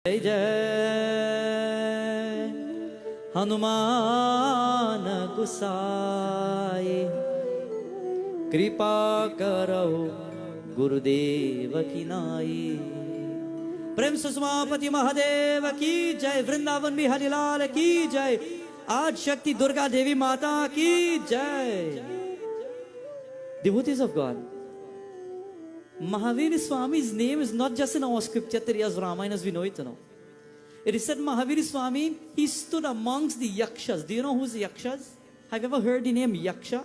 जय जय हनुमान गुसाई, कृपा करो गुरुदेव की नाई। प्रेम सुषमापति महादेव की जय, वृंदावन बिहारी लाल की जय, आज शक्ति दुर्गा देवी माता की जय। Devotees of God, Mahavir Swami's name is not just in our scripture Triyas Ramayana as we know it, It is said Mahavir Swami, he stood amongst the Yakshas. Do you know who's the Yakshas? Have you ever heard the name Yaksha?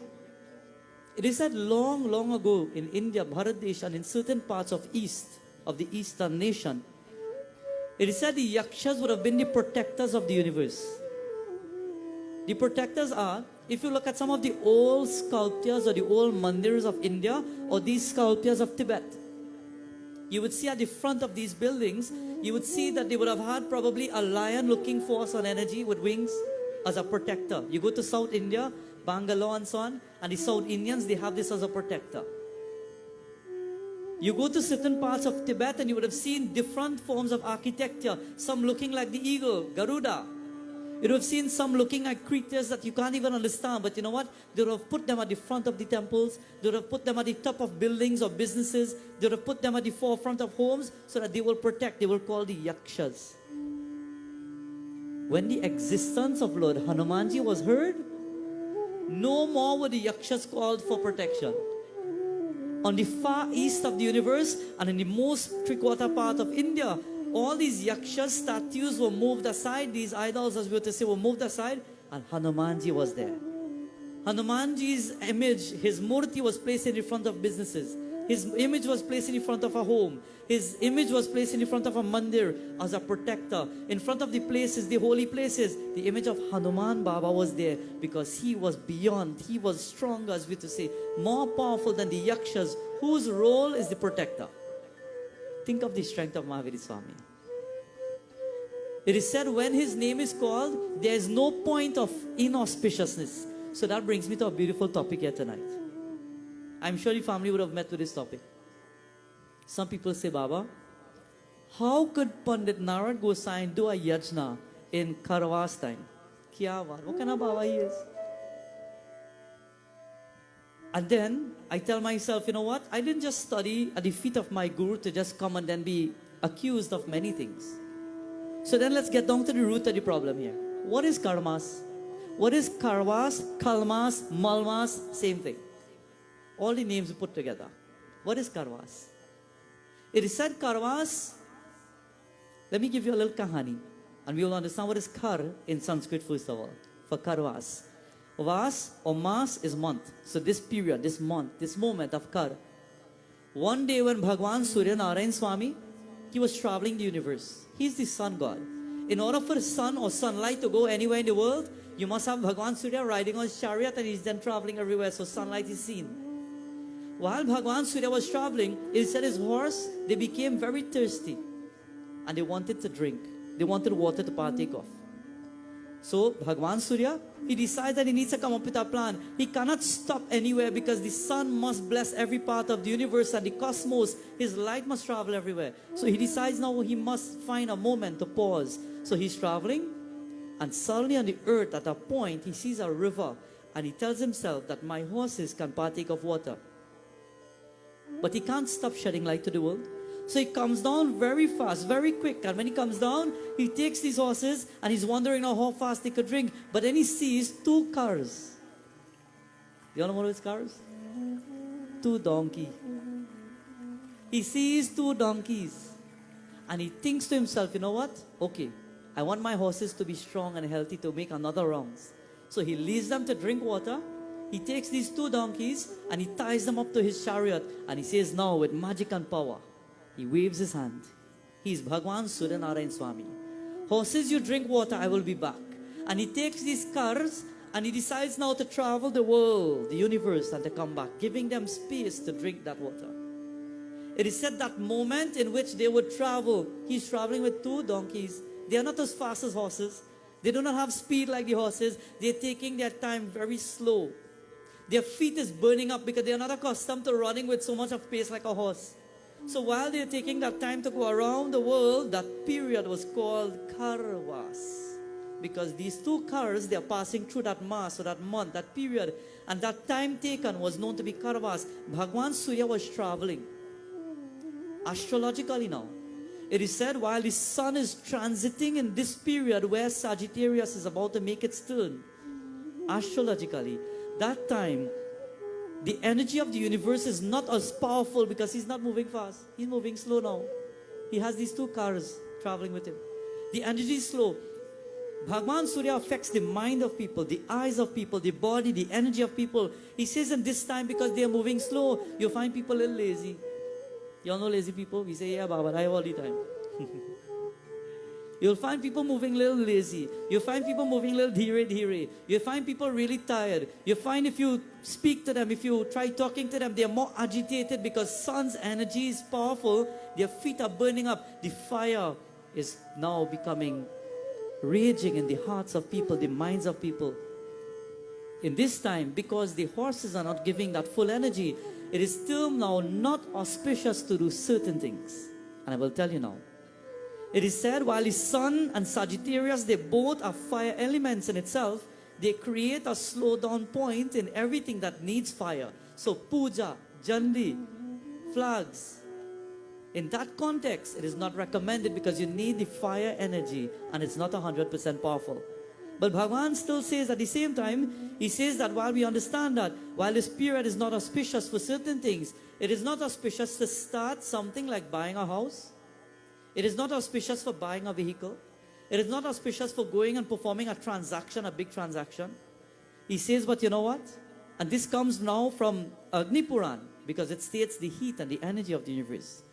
It is said long, long ago in India, Bharat and in certain parts of the Eastern nation, it is said the Yakshas would have been the protectors of the universe. The protectors are, if you look at some of the old sculptures or the old mandirs of India or these sculptures of Tibet, you would see at the front of these buildings, you would see that they would have had probably a lion looking force on energy with wings as a protector. You go to South India, Bangalore and so on, and the South Indians, they have this as a protector. You go to certain parts of Tibet and you would have seen different forms of architecture, some looking like the eagle, Garuda. You would have seen some looking like creatures that you can't even understand, but you know what? They would have put them at the front of the temples, they would have put them at the top of buildings or businesses, they would have put them at the forefront of homes so that they will protect, they will call the Yakshas. When the existence of Lord Hanumanji was heard, no more were the Yakshas called for protection. On the far east of the universe and in the most three-quarter part of India, all these Yakshas statues were moved aside, these idols as we were to say were moved aside, and Hanumanji was there. Hanumanji's image, his murti was placed in front of businesses. His image was placed in front of a home. His image was placed in front of a mandir as a protector. In front of the places, the holy places, the image of Hanuman Baba was there because he was beyond, he was stronger as we were to say, more powerful than the Yakshas, whose role is the protector. Think of the strength of Mahavir Swami. It is said when his name is called, there is no point of inauspiciousness. So that brings me to a beautiful topic here tonight. I'm sure the family would have met with this topic. Some people say, Baba, how could Pundit Narad Gosine do a yajna in Kharmas time? Kya baat? What kind of Baba he is? And then I tell myself, you know what? I didn't just study at the feet of my guru to just come and then be accused of many things. So then let's get down to the root of the problem here. What is Kharmas? What is Kharmas, Khalmas, Malmas? Same thing. All the names are put together. What is Kharmas? It is said Kharmas. Let me give you a little kahani. And we will understand what is Khar in Sanskrit first of all. For Kharmas. Vas or Mas is month. So this period, this month, this moment of Kar. One day when Bhagwan Surya Narayan Swami, he was traveling the universe. He's the sun god. In order for the sun or sunlight to go anywhere in the world, you must have Bhagwan Surya riding on his chariot and he's then traveling everywhere so sunlight is seen. While Bhagwan Surya was traveling, it said his horse, they became very thirsty and they wanted to drink. They wanted water to partake of. So Bhagwan Surya, he decides that he needs to come up with a plan. He cannot stop anywhere because the sun must bless every part of the universe and the cosmos. His light must travel everywhere. So he decides now he must find a moment to pause. So he's traveling and suddenly on the earth at a point he sees a river and he tells himself that my horses can partake of water. But he can't stop shedding light to the world. So he comes down very fast, very quick. And when he comes down, he takes these horses and he's wondering how fast they could drink. But then he sees two cars. You all know what is cars? Two donkeys. He sees two donkeys. And he thinks to himself, you know what? Okay, I want my horses to be strong and healthy to make another rounds. So he leaves them to drink water. He takes these two donkeys and he ties them up to his chariot. And he says, now with magic and power, he waves his hand. He is Bhagwan Surya Narayan Swami. Horses, you drink water, I will be back. And he takes these cars and he decides now to travel the world, the universe, and to come back, giving them space to drink that water. It is said that moment in which they would travel, he's traveling with two donkeys. They are not as fast as horses. They do not have speed like the horses. They're taking their time very slow. Their feet is burning up because they are not accustomed to running with so much of pace like a horse. So while they're taking that time to go around the world, that period was called Kharmas. Because these two cars, they are passing through that mass or that month, that period. And that time taken was known to be Kharmas. Bhagwan Surya was traveling. Astrologically now. It is said while the sun is transiting in this period where Sagittarius is about to make its turn. Astrologically, that time, the energy of the universe is not as powerful because he's not moving fast. He's moving slow now. He has these two cars traveling with him. The energy is slow. Bhagwan Surya affects the mind of people, the eyes of people, the body, the energy of people. He says in this time, because they are moving slow, you'll find people a little lazy. You all know lazy people? We say, yeah, Baba, I have all the time. You'll find people moving a little lazy. You'll find people moving a little dhire. You'll find people really tired. You'll find if you speak to them, if you try talking to them, they're more agitated because sun's energy is powerful. Their feet are burning up. The fire is now becoming raging in the hearts of people, the minds of people. In this time, because the horses are not giving that full energy, it is still now not auspicious to do certain things. And I will tell you now. It is said while the sun and Sagittarius, they both are fire elements in itself, they create a slow down point in everything that needs fire. So puja, jandi, flags. In that context, it is not recommended because you need the fire energy and it's not 100% powerful. But Bhagavan still says at the same time, he says that while we understand that, while this period is not auspicious for certain things, it is not auspicious to start something like buying a house. It is not auspicious for buying a vehicle. It is not auspicious for going and performing a transaction, a big transaction. He says, but you know what? And this comes now from Agni Puran, because it states the heat and the energy of the universe.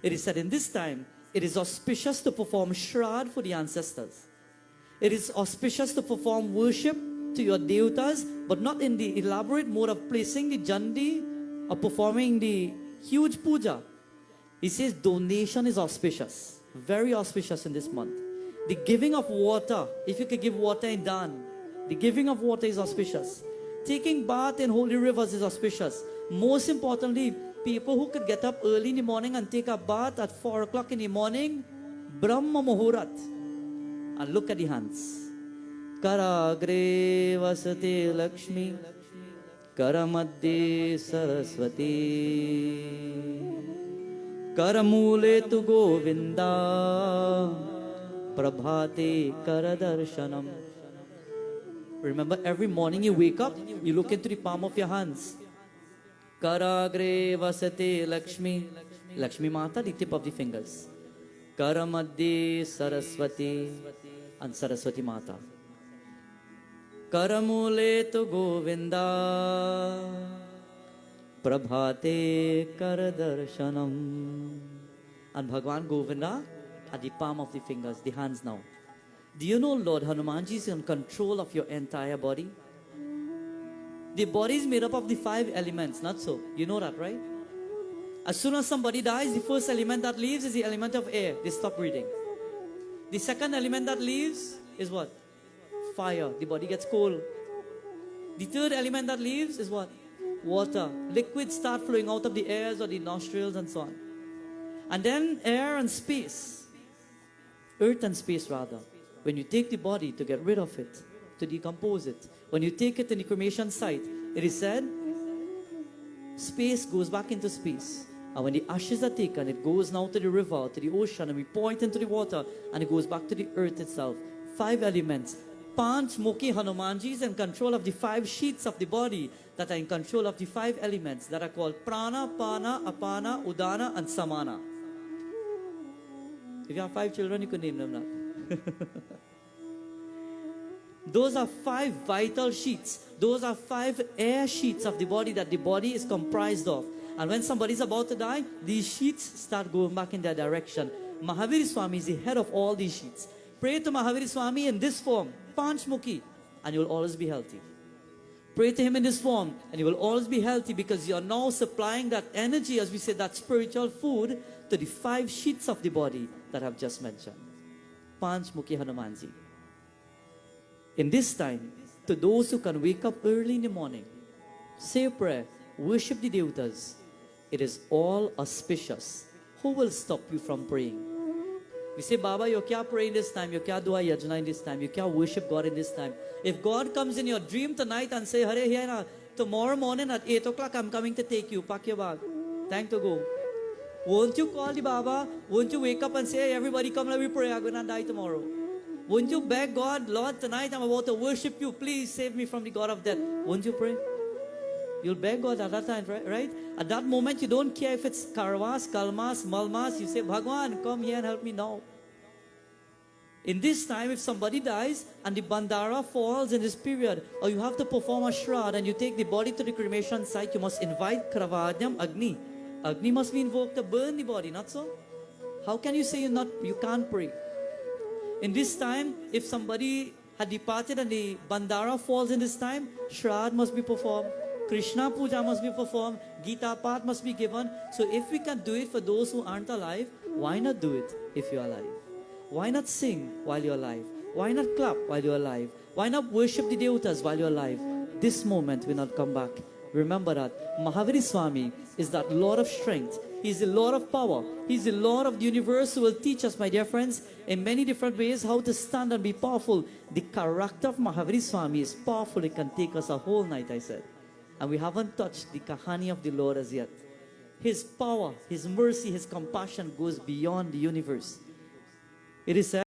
It is said in this time, it is auspicious to perform Shrad for the ancestors. It is auspicious to perform worship to your devatas, but not in the elaborate mode of placing the jandi or performing the huge puja. He says donation is auspicious, very auspicious in this month. The giving of water, if you could give water in Dan, the giving of water is auspicious. Taking bath in holy rivers is auspicious. Most importantly, people who could get up early in the morning and take a bath at 4 o'clock in the morning, Brahma Muhurat. And look at the hands. Karagre vasate Lakshmi, Karamadde Saraswati, Karamule tu Govinda, Prabhate Karadarshanam. Remember, every morning you wake up, you look into the palm of your hands. Karagre vasate Lakshmi, Lakshmi Mata, the tip of the fingers. Karamadde Saraswati, and Saraswati Mata. Karamule tu Govinda, Prabhate Karadarshanam. And Bhagwan Govinda at the palm of the fingers, the hands now. Do you know Lord Hanumanji is in control of your entire body? The body is made up of the 5 elements, not so. You know that, right? As soon as somebody dies, the first element that leaves is the element of air. They stop breathing. The second element that leaves is what? Fire. The body gets cold. The third element that leaves is what? Water. Liquids start flowing out of the ears or the nostrils and so on. And then air and space. Earth and space rather. When you take the body to get rid of it, to decompose it, when you take it in the cremation site, it is said, space goes back into space. And when the ashes are taken, it goes now to the river, to the ocean, and we pour it into the water, and it goes back to the earth itself. 5 elements. Panch Mukhi Hanumanji is in control of the 5 sheets of the body that are in control of the 5 elements that are called Prana, Pana, Apana, Udana, and Samana. If you have 5 children, you could name them that. Those are 5 vital sheets. Those are 5 air sheets of the body that the body is comprised of. And when somebody is about to die, these sheets start going back in their direction. Mahavir Swami is the head of all these sheets. Pray to Mahavir Swami in this form, Panchmukhi, and you will always be healthy. Pray to him in this form, and you will always be healthy because you are now supplying that energy, as we say, that spiritual food, to the 5 sheets of the body that I've just mentioned. Panchmukhi Hanumanji. In this time, to those who can wake up early in the morning, say a prayer, worship the devatas, it is all auspicious who will stop you from praying? We say, Baba, you can't pray in this time, you can't do a yajna in this time, you can't worship God in this time. If God comes in your dream tonight and say, Hare Hiena, tomorrow morning at 8 o'clock I'm coming to take you, pack your bag, time to go. Won't you call the Baba? Won't you wake up and say, hey, everybody come, let me pray, I'm going to die tomorrow. Won't you beg God, Lord, tonight I'm about to worship you, please save me from the God of death. Won't you pray? You'll beg God at that time, right? At that moment, you don't care if it's Kharmas, Malmas. You say, Bhagwan, come here and help me now. In this time, if somebody dies and the bandara falls in this period, or you have to perform a shroud and you take the body to the cremation site, you must invite Kravadnyam Agni. Agni must be invoked to burn the body, not so? How can you say you can't pray? In this time, if somebody had departed and the bandara falls in this time, shroud must be performed. Krishna Puja must be performed, Gita Path must be given. So if we can do it for those who aren't alive, why not do it if you're alive? Why not sing while you're alive? Why not clap while you're alive? Why not worship the devatas while you're alive? This moment will not come back. Remember that Mahaviri Swami is that Lord of strength. He's the Lord of power. He's the Lord of the universe who will teach us, my dear friends, in many different ways how to stand and be powerful. The character of Mahaviri Swami is powerful. It can take us a whole night, I said. And we haven't touched the kahani of the Lord as yet. His power, His mercy, His compassion goes beyond the universe. It is said